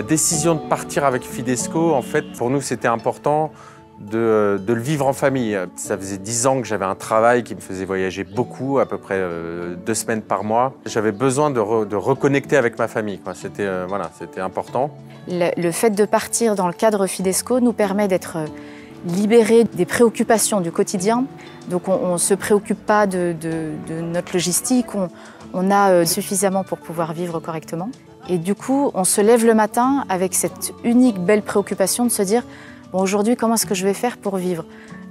La décision de partir avec Fidesco, en fait, pour nous, c'était important de le vivre en famille. Ça faisait 10 ans que j'avais un travail qui me faisait voyager beaucoup, à peu près 2 semaines par mois. J'avais besoin de reconnecter avec ma famille, quoi. C'était voilà, c'était important. Le fait de partir dans le cadre Fidesco nous permet d'être libérés des préoccupations du quotidien. Donc on ne se préoccupe pas de notre logistique, on a suffisamment pour pouvoir vivre correctement. Et du coup, on se lève le matin avec cette unique belle préoccupation de se dire bon, aujourd'hui, comment est-ce que je vais faire pour vivre?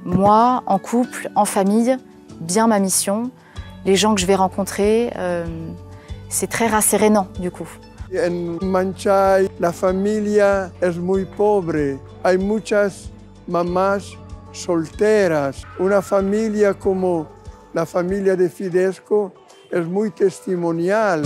Moi, en couple, en famille, bien ma mission, les gens que je vais rencontrer, c'est très rassérénant du coup. En Manchay, la familia es muy pobre. Hay muchas mamás solteras. Una familia como la familia de Fidesco es muy testimonial.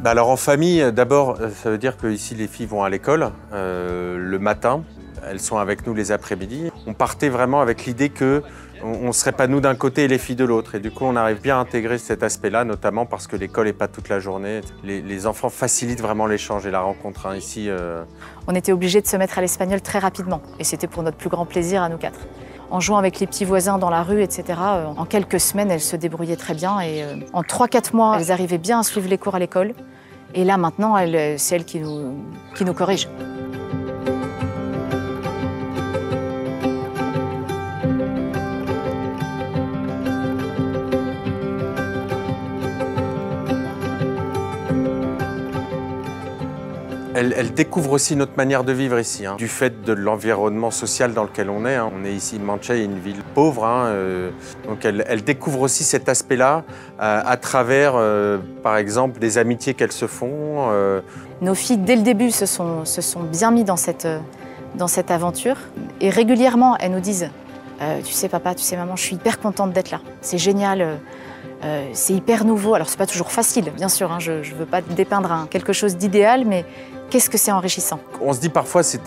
Alors en famille, d'abord, ça veut dire que ici les filles vont à l'école le matin. Elles sont avec nous les après-midi. On partait vraiment avec l'idée qu'on ne serait pas nous d'un côté et les filles de l'autre. Et du coup, on arrive bien à intégrer cet aspect-là, notamment parce que l'école n'est pas toute la journée. Les enfants facilitent vraiment l'échange et la rencontre. Hein. Ici, On était obligés de se mettre à l'espagnol très rapidement. Et c'était pour notre plus grand plaisir à nous quatre. En jouant avec les petits voisins dans la rue, etc., en quelques semaines, elles se débrouillaient très bien. Et en 3-4 mois, elles arrivaient bien à suivre les cours à l'école. Et là, maintenant, c'est elles qui nous corrigent. Elles découvrent aussi notre manière de vivre ici, hein, du fait de l'environnement social dans lequel on est. Hein. On est ici, Manchay, une ville pauvre, hein, donc elles découvrent aussi cet aspect-là à travers, par exemple, des amitiés qu'elles se font. Nos filles, dès le début, se sont bien mis dans cette aventure. Et régulièrement, elles nous disent tu sais papa, tu sais maman, je suis hyper contente d'être là. C'est génial, c'est hyper nouveau. Alors c'est pas toujours facile, bien sûr, hein, je ne veux pas dépeindre quelque chose d'idéal, mais qu'est-ce que c'est enrichissant. On se dit parfois c'est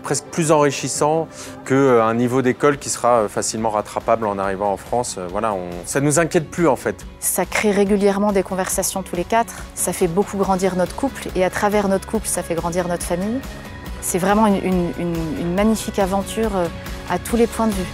presque plus enrichissant qu'un niveau d'école qui sera facilement rattrapable en arrivant en France. Voilà, ça ne nous inquiète plus en fait. Ça crée régulièrement des conversations tous les quatre, ça fait beaucoup grandir notre couple et à travers notre couple, ça fait grandir notre famille. C'est vraiment une magnifique aventure à tous les points de vue.